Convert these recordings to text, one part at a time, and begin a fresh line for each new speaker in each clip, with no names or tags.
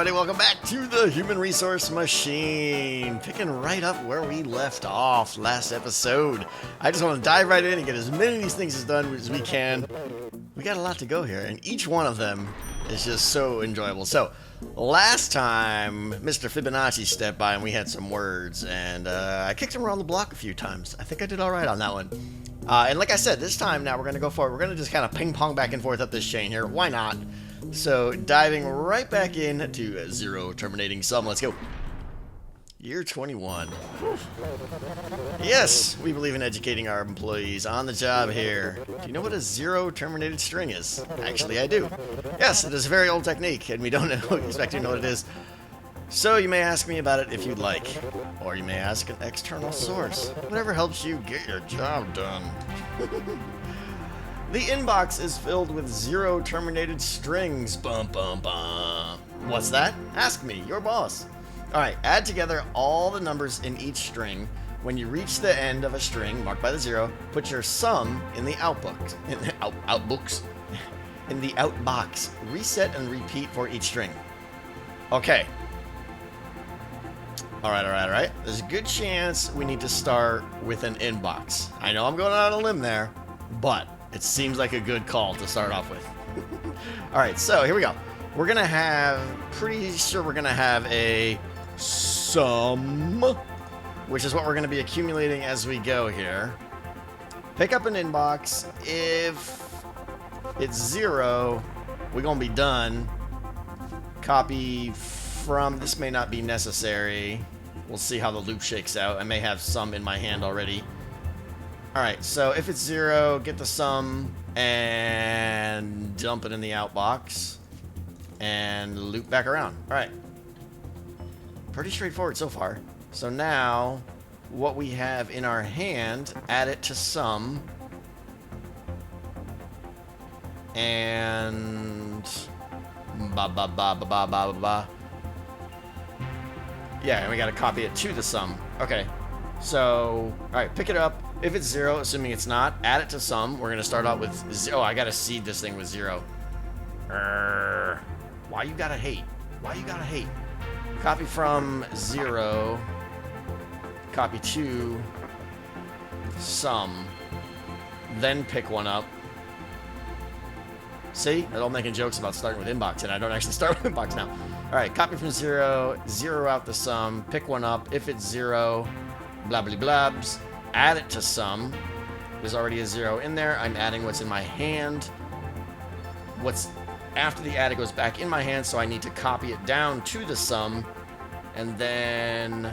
everybody, welcome back to the Human Resource Machine. Picking right up where we left off last episode. I just want to dive right in and get as many of these things as done as we can. We got a lot to go here, and each one of them is just so enjoyable. So, last time, Mr. Fibonacci stepped by and we had some words, and I kicked him around the block a few times. I think I did alright on that one. And like I said, this time now we're going to go for it. We're going to just kind of ping pong back and forth up this chain here. Why not? So, diving right back into zero terminating sum. Let's go. Year 21. Yes, we believe in educating our employees on the job here. Do you know what a zero terminated string is? Actually, I do. Yes, it is a very old technique, and we don't expect you to know what it is. So you may ask me about it if you'd like, or you may ask an external source. Whatever helps you get your job done. The inbox is filled with zero terminated strings. Bum, bum, bum. What's that? Ask me, your boss. Alright, add together all the numbers in each string. When you reach the end of a string marked by the zero, put your sum in the outbox. In the outbox. Reset and repeat for each string. Okay. Alright. There's a good chance we need to start with an inbox. I know I'm going out on a limb there, but it seems like a good call to start off with. Alright, so here we go. We're going to have, pretty sure we're going to have a sum, which is what we're going to be accumulating as we go here. Pick up an inbox. If it's zero, we're going to be done. Copy from, this may not be necessary. We'll see how the loop shakes out. I may have some in my hand already. Alright, so if it's zero, get the sum and dump it in the outbox and loop back around. Alright. Pretty straightforward so far. So now, what we have in our hand, add it to sum. And yeah, and we gotta copy it to the sum. Okay. So, alright, pick it up. If it's zero, assuming it's not, add it to sum. We're gonna start out with zero. Oh, I gotta seed this thing with zero. Why you gotta hate? Why you gotta hate? Copy from zero. Copy to sum. Then pick one up. See? I'm all making jokes about starting with inbox, and I don't actually start with inbox now. Alright, copy from zero. Zero out the sum. Pick one up. If it's zero, blah blah blabs. Add it to sum. There's already a zero in there. I'm adding what's in my hand. What's after the add, it goes back in my hand, so I need to copy it down to the sum. And then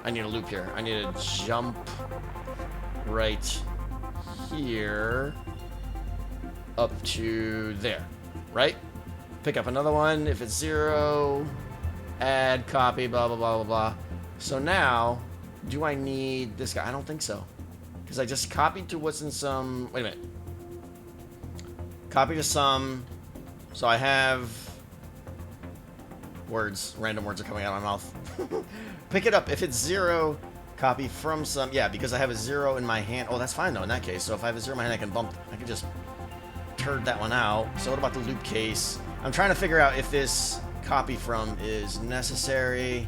I need a loop here. I need to jump right here up to there. Right? Pick up another one. If it's zero, add, copy, blah, blah, blah, blah, blah. So now, do I need this guy? I don't think so. Because I just copied to what's in some... Wait a minute. Copy to sum. So I have... words. Random words are coming out of my mouth. Pick it up. If it's zero, copy from sum. Yeah, because I have a zero in my hand. Oh, that's fine, though, in that case. So if I have a zero in my hand, I can just turd that one out. So what about the loop case? I'm trying to figure out if this copy from is necessary.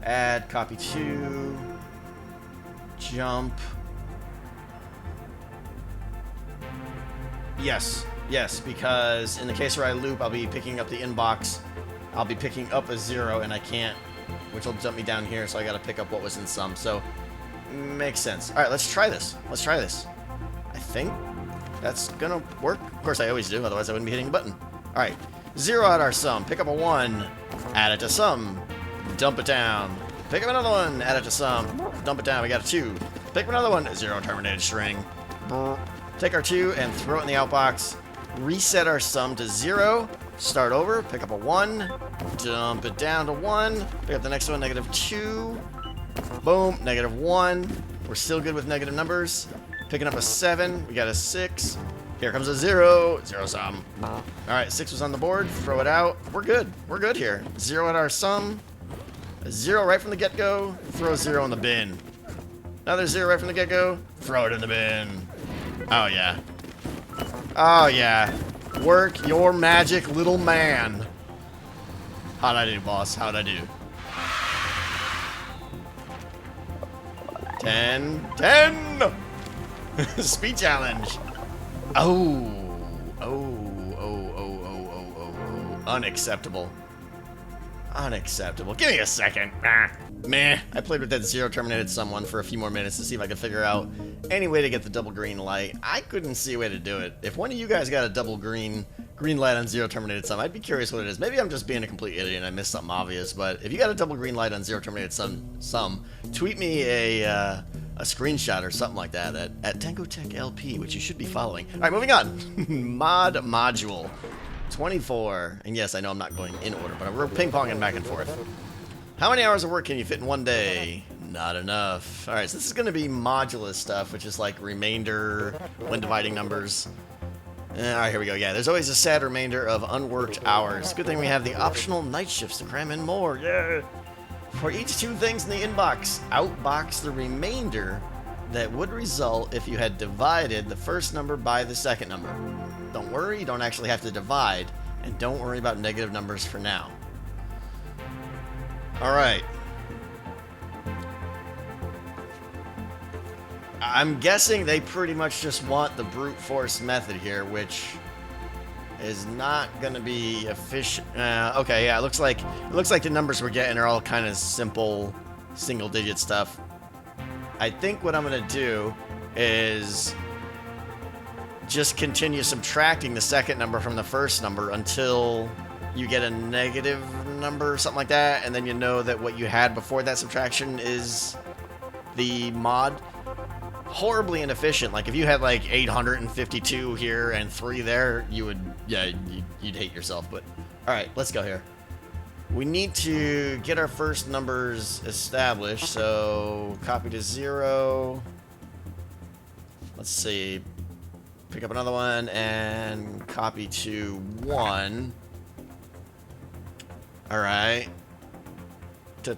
Add, copy to... jump. Yes, because in the case where I loop, I'll be picking up the inbox. I'll be picking up a zero, and I can't, which will dump me down here, so I gotta pick up what was in sum. So, makes sense. Alright, let's try this. I think that's gonna work. Of course, I always do, otherwise I wouldn't be hitting the button. Alright, zero out our sum. Pick up a one. Add it to sum. Dump it down. Pick up another one, add it to sum, dump it down, we got a 2. Pick up another one, zero terminated string. Take our 2 and throw it in the outbox. Reset our sum to 0. Start over, pick up a 1. Dump it down to 1. Pick up the next one, -2. Boom, -1. We're still good with negative numbers. Picking up a 7, we got a 6. Here comes a 0. Zero sum. Alright, 6 was on the board, throw it out. We're good here. 0 at our sum. A 0 right from the get-go, throw a 0 in the bin. Another 0 right from the get-go, throw it in the bin. Oh, yeah. Oh, yeah. Work your magic, little man. How'd I do, boss? How'd I do? 10. 10! Speed challenge. Oh. Unacceptable. Unacceptable. Give me a second. Meh. I played with that zero terminated someone for a few more minutes to see if I could figure out any way to get the double green light. I couldn't see a way to do it. If one of you guys got a double green light on zero terminated sum, I'd be curious what it is. Maybe I'm just being a complete idiot and I missed something obvious, but if you got a double green light on zero terminated sum, tweet me a screenshot or something like that at Tango Tech LP, which you should be following. All right, moving on. Mod module 24. And yes, I know I'm not going in order, but we're ping-ponging back and forth. How many hours of work can you fit in one day? Not enough. All right, so this is going to be modulus stuff, which is like remainder when dividing numbers. All right, here we go. Yeah, there's always a sad remainder of unworked hours. Good thing we have the optional night shifts to cram in more. Yeah. For each 2 things in the inbox, outbox the remainder that would result if you had divided the first number by the second number. Don't worry, you don't actually have to divide, and don't worry about negative numbers for now. All right. I'm guessing they pretty much just want the brute force method here, which is not going to be efficient. Okay, yeah, it looks like the numbers we're getting are all kind of simple single-digit stuff. I think what I'm going to do is just continue subtracting the second number from the first number until you get a negative number or something like that, and then you know that what you had before that subtraction is the mod. Horribly inefficient. Like if you had like 852 here and 3 there, you would, yeah, you'd hate yourself. But all right, let's go here. We need to get our first numbers established, so copy to 0. Let's see, pick up another one and copy to 1. All right. Yeah,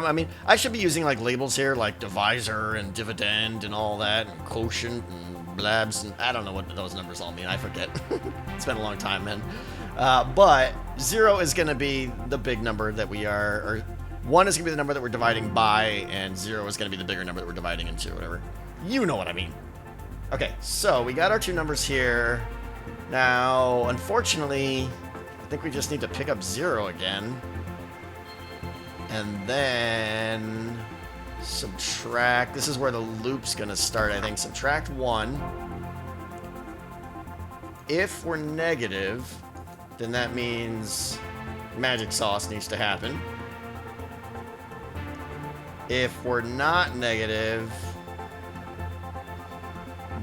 I mean, I should be using like labels here, like divisor and dividend and all that, and quotient and blabs, and I don't know what those numbers all mean. I forget. It's been a long time, man. But 0 is going to be the big number that we are, or 1 is going to be the number that we're dividing by, and 0 is going to be the bigger number that we're dividing into, whatever. You know what I mean. Okay, so we got our 2 numbers here. Now, unfortunately, I think we just need to pick up 0 again. And then subtract. This is where the loop's going to start, I think. Subtract 1. If we're negative, then that means magic sauce needs to happen. If we're not negative,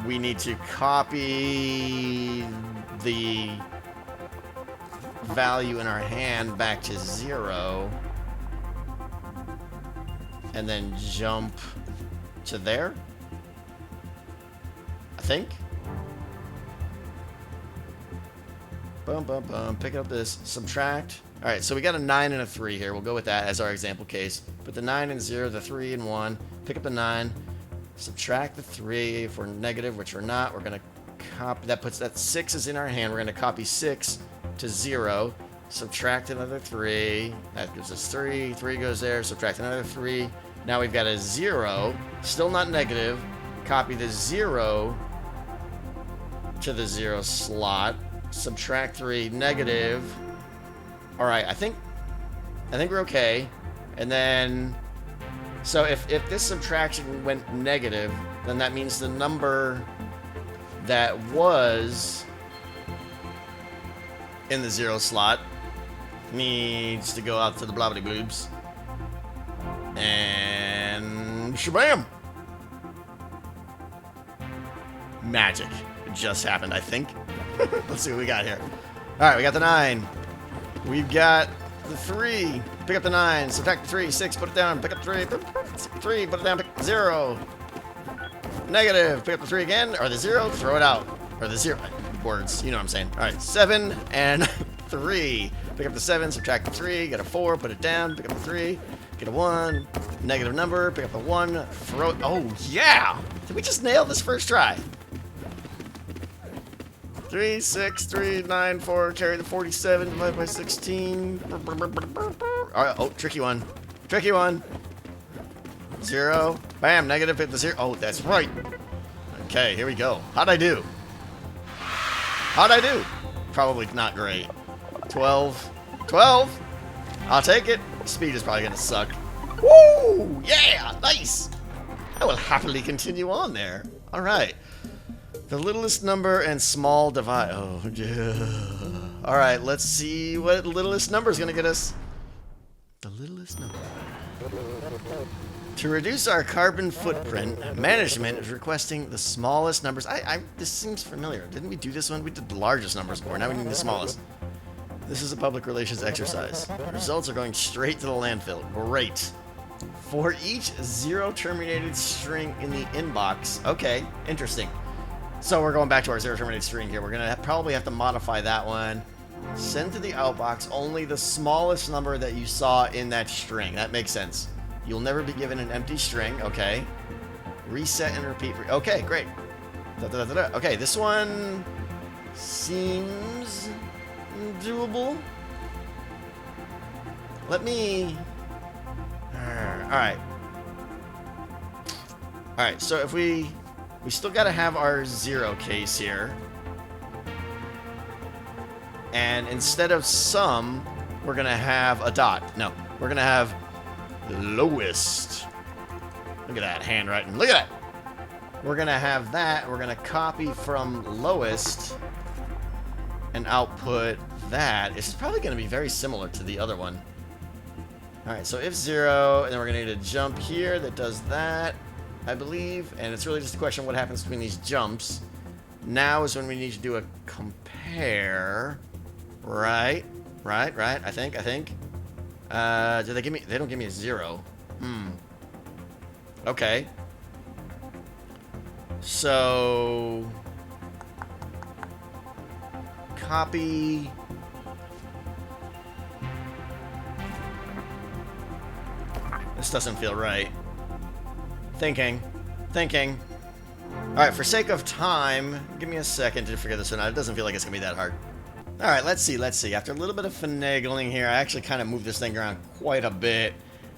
we need to copy the value in our hand back to 0. And then jump to there, I think. Bum, bum, bum. Pick up this. Subtract. All right, so we got a 9 and a 3 here. We'll go with that as our example case. Put the 9 and 0, the 3 and 1. Pick up the 9. Subtract the 3. If we're negative, which we're not, we're going to copy. That puts that 6 is in our hand. We're going to copy 6 to 0. Subtract another 3. That gives us 3. 3 goes there. Subtract another 3. Now we've got a 0, still not negative. Copy the 0 to the 0 slot. Subtract 3, negative. All right, I think we're okay. And then, so if this subtraction went negative, then that means the number that was in the 0 slot needs to go out to the blobbity bloobs. And shabam! Magic. It just happened, I think. Let's see what we got here. Alright, we got the 9. We've got the 3. Pick up the 9. Subtract the 3. 6. Put it down. Pick up 3. 3. Put it down. Pick 0. Negative. Pick up the 3 again. Or the 0. Throw it out. Or the 0. Words. You know what I'm saying. Alright, 7 and 3. Pick up the 7. Subtract the 3. Get a 4. Put it down. Pick up the 3. Get a 1, negative number, pick up the 1, throw it. Oh, yeah! Did we just nail this first try? 3, 6, 3, 9, 4, carry the 47, divide by 16. Alright, oh, tricky one. Tricky one. 0. Bam, negative hit the 0. Oh, that's right. Okay, here we go. How'd I do? How'd I do? Probably not great. 12. 12! I'll take it. Speed is probably gonna suck. Woo! Yeah! Nice! I will happily continue on there. Alright. The littlest number and small divide. Oh, yeah. Alright, let's see what the littlest number is gonna get us. The littlest number. To reduce our carbon footprint, management is requesting the smallest numbers. This seems familiar. Didn't we do this one? We did the largest numbers before. Now we need the smallest. This is a public relations exercise. The results are going straight to the landfill. Great. For each 0 terminated string in the inbox. Okay, interesting. So we're going back to our 0 terminated string here. We're going to probably have to modify that one. Send to the outbox only the smallest number that you saw in that string. That makes sense. You'll never be given an empty string. Okay. Reset and repeat. Okay, great. Okay, this one seems doable. Let me... Alright. Alright, so if we still gotta have our 0 case here. And instead of sum, we're gonna have a dot. No, we're gonna have lowest. Look at that handwriting. Look at that. We're gonna have that. We're gonna copy from lowest and output that. It's probably gonna be very similar to the other one. Alright, so if 0, and then we're gonna need a jump here that does that, I believe. And it's really just a question of what happens between these jumps. Now is when we need to do a compare. Right. I think. Do they give me... They don't give me a 0. Okay. So... Copy... This doesn't feel right. Thinking. Alright, for sake of time, give me a second to figure this one out. It doesn't feel like it's going to be that hard. Alright, let's see. After a little bit of finagling here, I actually kind of moved this thing around quite a bit.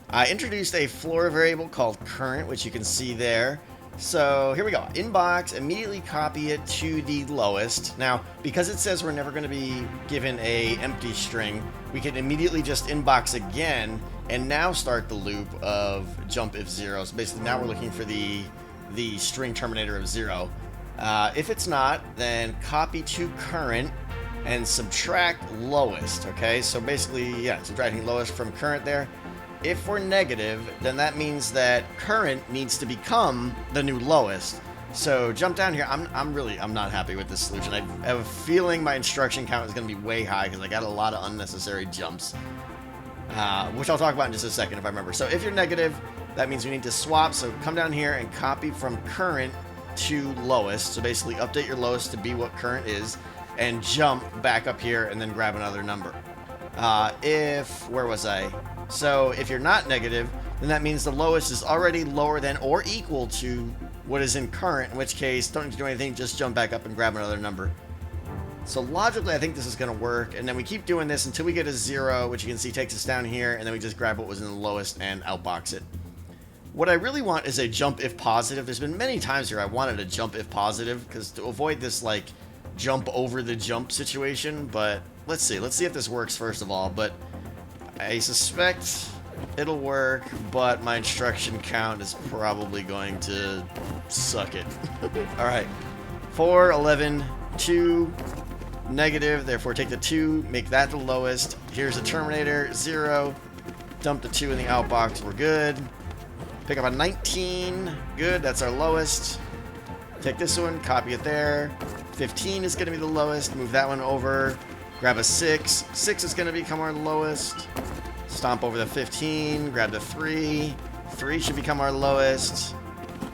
I introduced a floor variable called current, which you can see there. So, here we go. Inbox, immediately copy it to the lowest. Now, because it says we're never going to be given a empty string, we can immediately just inbox again, and now start the loop of jump if 0. So basically now we're looking for the string terminator of 0. If it's not, then copy to current and subtract lowest, okay? So basically, yeah, subtracting lowest from current there. If we're negative, then that means that current needs to become the new lowest. So jump down here. I'm not happy with this solution. I have a feeling my instruction count is going to be way high because I got a lot of unnecessary jumps. Which I'll talk about in just a second if I remember. So if you're negative, that means we need to swap. So come down here and copy from current to lowest. So basically update your lowest to be what current is and jump back up here and then grab another number. Where was I? So if you're not negative, then that means the lowest is already lower than or equal to what is in current, in which case don't need to do anything, just jump back up and grab another number. So logically, I think this is going to work, and then we keep doing this until we get a 0, which you can see takes us down here, and then we just grab what was in the lowest and outbox it. What I really want is a jump if positive. There's been many times here I wanted a jump if positive, because to avoid this, like, jump over the jump situation, but let's see. Let's see if this works first of all, but I suspect it'll work, but my instruction count is probably going to suck it. Alright. 4, 11, 2... negative, therefore take the 2, make that the lowest. Here's the terminator, 0. Dump the 2 in the outbox, we're good. Pick up a 19, good, that's our lowest. Take this one, copy it there. 15 is going to be the lowest, move that one over. Grab a 6, 6 is going to become our lowest. Stomp over the 15, grab the 3. 3 should become our lowest.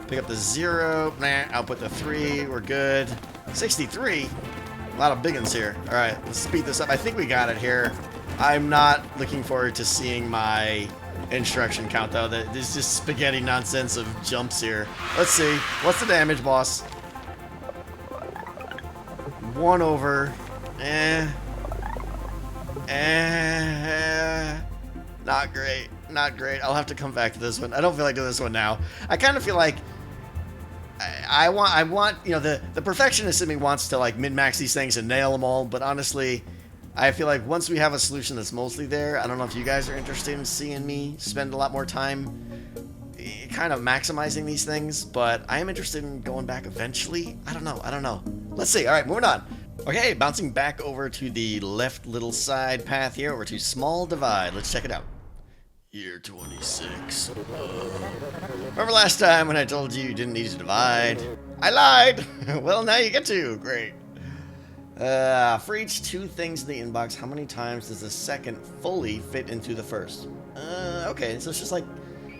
Pick up the 0, output the 3, we're good. 63. A lot of big ones here. Alright, let's speed this up. I think we got it here. I'm not looking forward to seeing my instruction count, though. There's just spaghetti nonsense of jumps here. Let's see. What's the damage, boss? 1 over. Not great. Not great. I'll have to come back to this one. I don't feel like doing this one now. I kind of feel like I want, you know, the perfectionist in me wants to like min-max these things and nail them all, but honestly, I feel like once we have a solution that's mostly there, I don't know if you guys are interested in seeing me spend a lot more time kind of maximizing these things, but I am interested in going back eventually. I don't know. Let's see. All right, moving on. Okay, bouncing back over to the left little side path here, over to Small Divide. Let's check it out. Year 26. Remember last time when I told you didn't need to divide? I lied! Well, now you get to. Great. For each 2 things in the inbox, how many times does the second fully fit into the first? Okay, so it's just like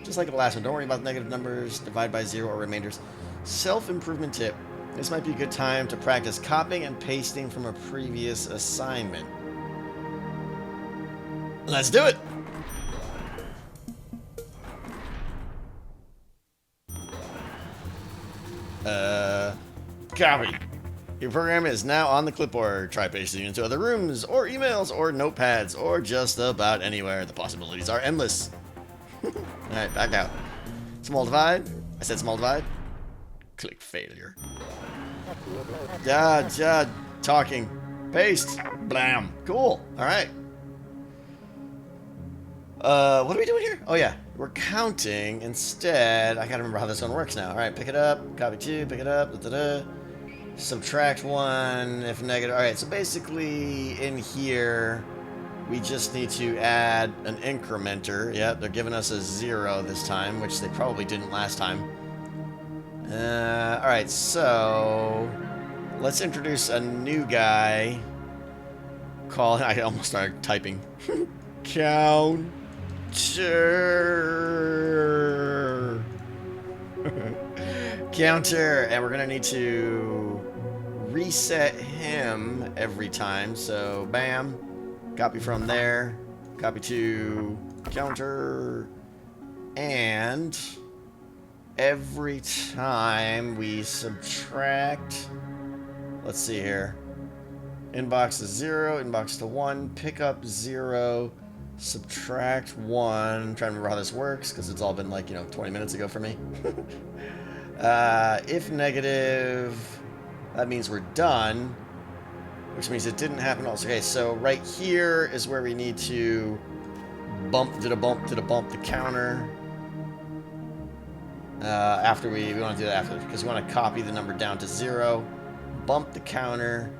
the last one. Don't worry about negative numbers, divide by 0 or remainders. Self-improvement tip. This might be a good time to practice copying and pasting from a previous assignment. Let's do it! Copy. Your program is now on the clipboard. Try pasting into other rooms, or emails, or notepads, or just about anywhere. The possibilities are endless. Alright, back out. Small divide. I said small divide. Click failure. Talking. Paste. Blam. Cool. Alright. What are we doing here? Oh yeah, we're counting instead. I gotta remember how this one works now. Alright, pick it up. Copy 2, pick it up. Subtract 1 if negative. Alright, so basically in here we just need to add an incrementer. Yep, they're giving us a 0 this time, which they probably didn't last time. Alright, so let's introduce a new guy. I almost started typing. Counter. Counter, and we're gonna need to reset him every time. So bam, copy from there, copy to counter, and every time we subtract, let's see here, inbox to 0, inbox to 1, pick up 0, subtract 1. I'm trying to remember how this works because it's all been like, 20 minutes ago for me. If negative, that means we're done, which means it didn't happen also. Okay, so right here is where we need to bump the counter. After we want to do that after, because we want to copy the number down to 0, bump the counter,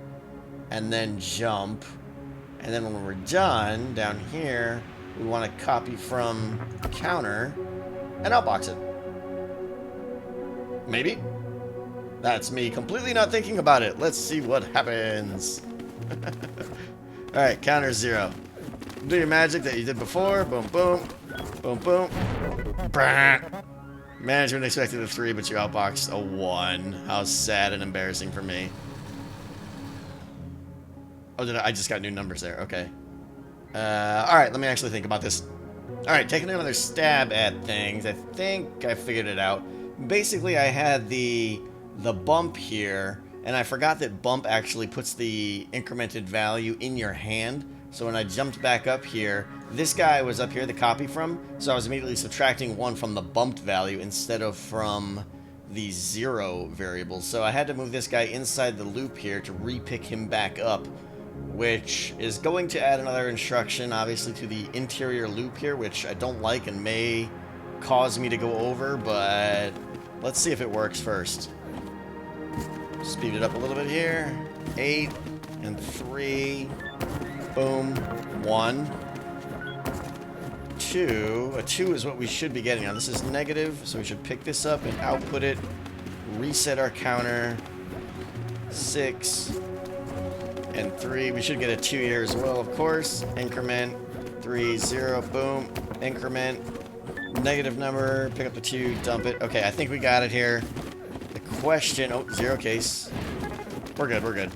and then jump. And then when we're done, down here, we want to copy from counter and outbox it. Maybe? That's me completely not thinking about it. Let's see what happens. Alright, counter 0. Do your magic that you did before. Boom, boom. Boom, boom. Brah. Management expected a 3, but you outboxed a 1. How sad and embarrassing for me. Oh, I just got new numbers there. Okay. Alright, let me actually think about this. Alright, taking another stab at things. I think I figured it out. Basically, I had the bump here, and I forgot that bump actually puts the incremented value in your hand. So when I jumped back up here, this guy was up here, the copy from, so I was immediately subtracting 1 from the bumped value instead of from the 0 variable. So I had to move this guy inside the loop here to repick him back up, which is going to add another instruction, obviously, to the interior loop here, which I don't like and may cause me to go over, but let's see if it works first. Speed it up a little bit here. 8 and 3. Boom. 1. 2. A 2 is what we should be getting now. This is negative, so we should pick this up and output it. Reset our counter. 6. And 3. We should get a 2 here as well, of course. Increment. 3, 0. Boom. Increment. Negative number. Pick up the 2. Dump it. Okay, I think we got it here. The question... Oh, 0 case. We're good, we're good.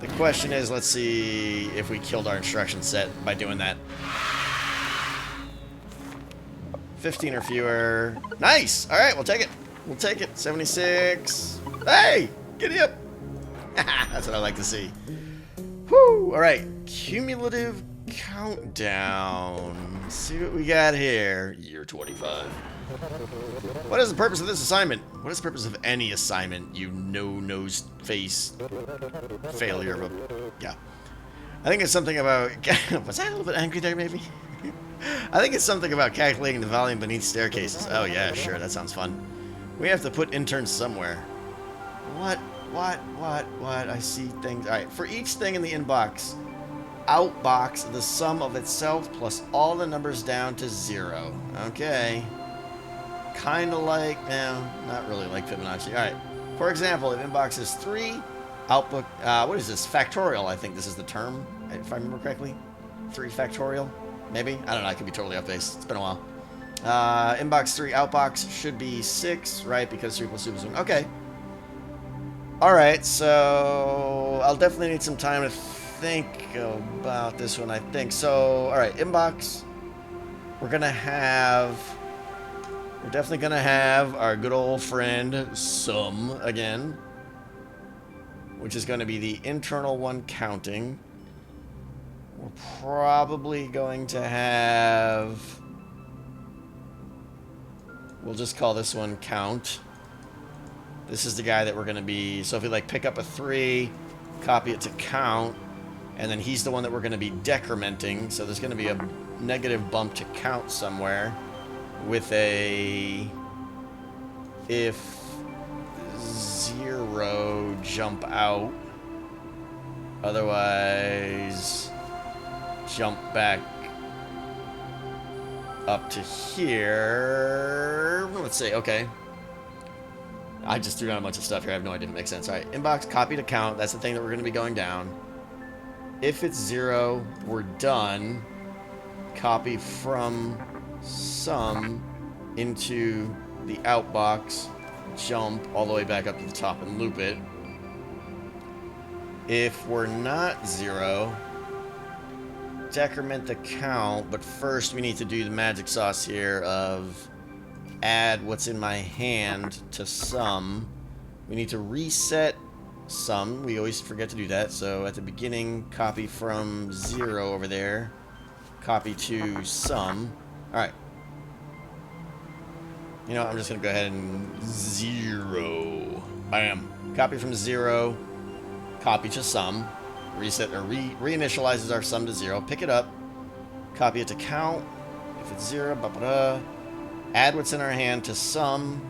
The question is, let's see if we killed our instruction set by doing that. 15 or fewer. Nice! Alright, we'll take it. We'll take it. 76. Hey! Giddy up! That's what I like to see. Whoo! Alright, cumulative countdown. Let's see what we got here. Year 25. What is the purpose of this assignment? What is the purpose of any assignment, you no-nose face failure of a... Yeah. I think it's something about... Was I a little bit angry there, maybe? I think it's something about calculating the volume beneath staircases. Oh, yeah, sure, that sounds fun. We have to put interns somewhere. What? I see things... Alright, for each thing in the inbox, outbox the sum of itself plus all the numbers down to 0. Okay. Kind of like... No, not really like Fibonacci. Alright. For example, if inbox is 3, outbook... what is this? Factorial, I think this is the term, if I remember correctly. 3 factorial? Maybe? I don't know, I could be totally off base. It's been a while. Inbox 3, outbox should be 6, right? Because 3 plus 2 is 1. Okay. Alright, so... I'll definitely need some time to think about this one, I think. So, alright, inbox. We're definitely gonna have our good old friend, sum, again. Which is gonna be the internal one counting. We're probably going to have... We'll just call this one count. This is the guy that we're going to be... So if we like pick up a 3, copy it to count, and then he's the one that we're going to be decrementing. So there's going to be a negative bump to count somewhere with a... If 0 jump out. Otherwise... Jump back up to here. Let's see, okay. I just threw down a bunch of stuff here. I have no idea if it makes sense. Alright, inbox, copy to count. That's the thing that we're going to be going down. If it's 0, we're done. Copy from sum into the outbox. Jump all the way back up to the top and loop it. If we're not 0... decrement the count, but first we need to do the magic sauce here of add what's in my hand to sum. We need to reset sum. We always forget to do that. So at the beginning, copy from 0 over there. Copy to sum. Alright. You know, I'm just going to go ahead and 0. Bam. Copy from 0. Copy to sum. Reset or reinitializes our sum to 0. Pick it up. Copy it to count. If it's 0, add what's in our hand to sum.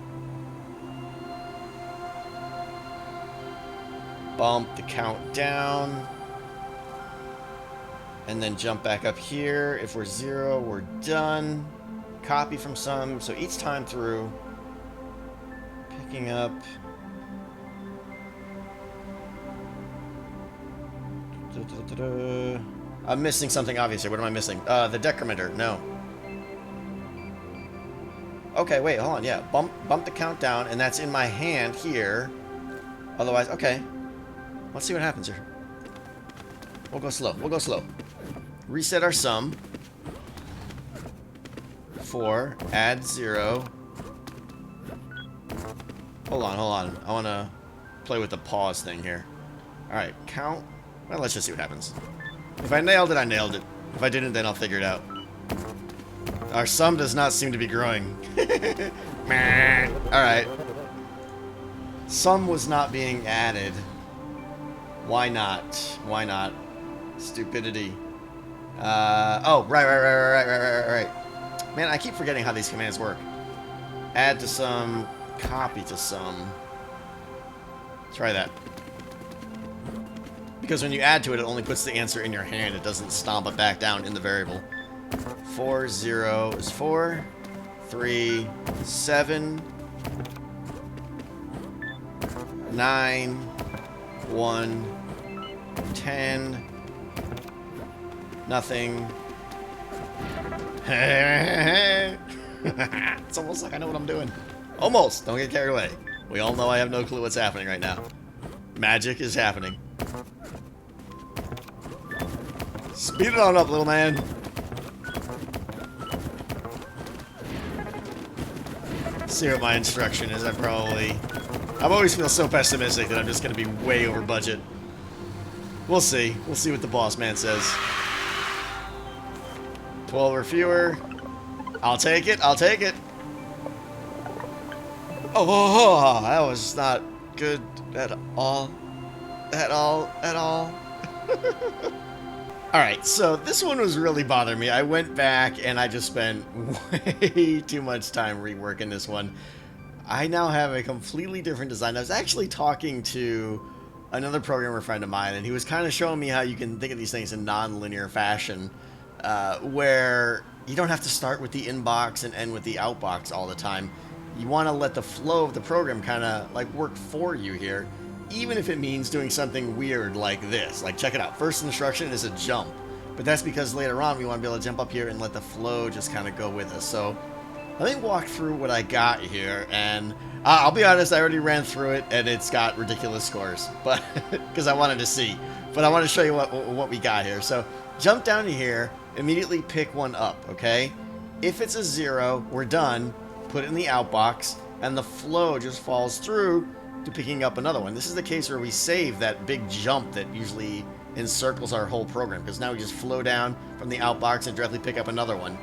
Bump the count down. And then jump back up here. If we're 0, we're done. Copy from sum. So each time through, picking up... I'm missing something obviously. What am I missing? The decrementer. No. Okay, wait, hold on. Yeah, bump the count down, and that's in my hand here. Otherwise, okay. Let's see what happens here. We'll go slow. We'll go slow. Reset our sum. 4. Add 0. Hold on. I want to play with the pause thing here. Alright, count. Well, let's just see what happens. If I nailed it, I nailed it. If I didn't, then I'll figure it out. Our sum does not seem to be growing. Alright. Sum was not being added. Why not? Why not? Stupidity. Oh, right. Man, I keep forgetting how these commands work. Add to sum, copy to sum. Try that. Because when you add to it, it only puts the answer in your hand. It doesn't stomp it back down in the variable. 4, 0 is 4. 3, 7. 9. 1. 10. Nothing. It's almost like I know what I'm doing. Almost. Don't get carried away. We all know I have no clue what's happening right now. Magic is happening. Speed it on up, little man. see what my instruction is. I always feel so pessimistic that I'm just going to be way over budget. We'll see. We'll see what the boss man says. 12 or fewer. I'll take it. I'll take it. Oh, that was not good at all. At all. Alright, so this one was really bothering me. I went back and I just spent way too much time reworking this one. I now have a completely different design. I was actually talking to another programmer friend of mine, and he was kind of showing me how you can think of these things in non-linear fashion, where you don't have to start with the inbox and end with the outbox all the time. You want to let the flow of the program kind of like work for you here, even if it means doing something weird like this. Like, check it out. First instruction is a jump, but that's because later on we want to be able to jump up here and let the flow just kind of go with us. So let me walk through what I got here, and I'll be honest, I already ran through it and it's got ridiculous scores, but because I wanted to see. But I want to show you what we got here. So jump down to here, immediately pick one up, okay? If it's a 0, we're done. Put it in the outbox, and the flow just falls through to picking up another one. This is the case where we save that big jump that usually encircles our whole program, because now we just flow down from the outbox and directly pick up another one.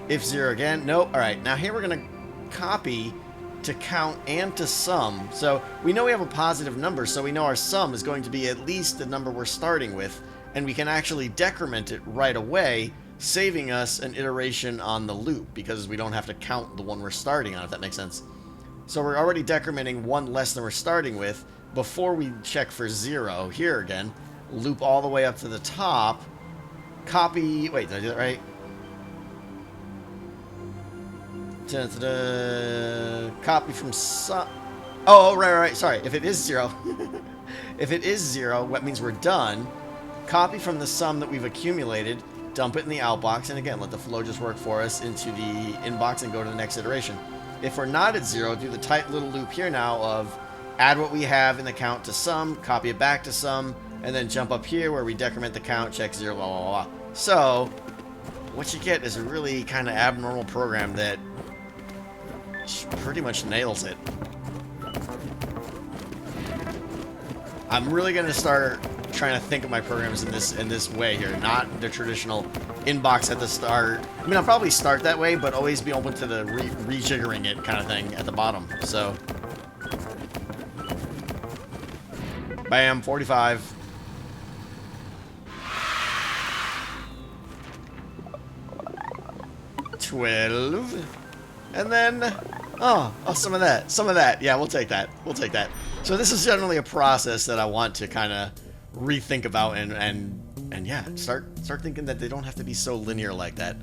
If 0 again, nope. All right, now here we're going to copy to count and to sum. So we know we have a positive number, so we know our sum is going to be at least the number we're starting with, and we can actually decrement it right away, saving us an iteration on the loop, because we don't have to count the one we're starting on, if that makes sense. So we're already decrementing one less than we're starting with before we check for 0. Here again, loop all the way up to the top, copy, wait, did I do that right? Copy from sum. Oh, right, sorry. If it is 0, if it is 0, that means we're done. Copy from the sum that we've accumulated, dump it in the outbox, and again, let the flow just work for us into the inbox and go to the next iteration. If we're not at 0, do the tight little loop here now of add what we have in the count to sum, copy it back to sum, and then jump up here where we decrement the count, check 0, blah, blah, blah. So what you get is a really kind of abnormal program that pretty much nails it. I'm really going to start trying to think of my programs in this way here, not the traditional inbox at the start. I mean, I'll probably start that way, but always be open to the rejiggering it kind of thing at the bottom. So, bam, 45. $12, and then some of that. Yeah, we'll take that. So this is generally a process that I want to kind of rethink about and yeah, start thinking that they don't have to be so linear like that.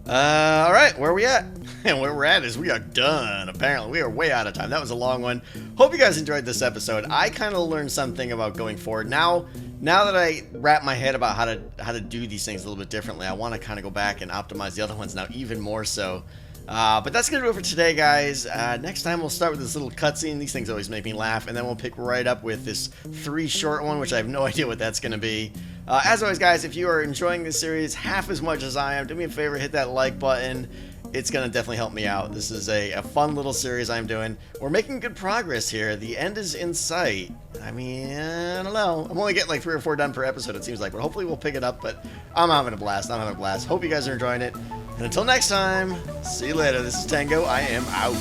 All right, where are we at? And where we're at is we are done. Apparently, we are way out of time. That was a long one. Hope you guys enjoyed this episode. I kind of learned something about going forward. Now that I wrap my head about how to do these things a little bit differently, I want to kind of go back and optimize the other ones now even more so. But that's going to do it for today, guys. Next time we'll start with this little cutscene. These things always make me laugh. And then we'll pick right up with this 3 short one, which I have no idea what that's going to be. As always, guys, if you are enjoying this series half as much as I am, do me a favor, hit that like button. It's going to definitely help me out. This is a fun little series I'm doing. We're making good progress here. The end is in sight. I mean, I don't know. I'm only getting like 3 or 4 done per episode, it seems like. But hopefully we'll pick it up. But I'm having a blast. Hope you guys are enjoying it. And until next time, see you later. This is Tango. I am out.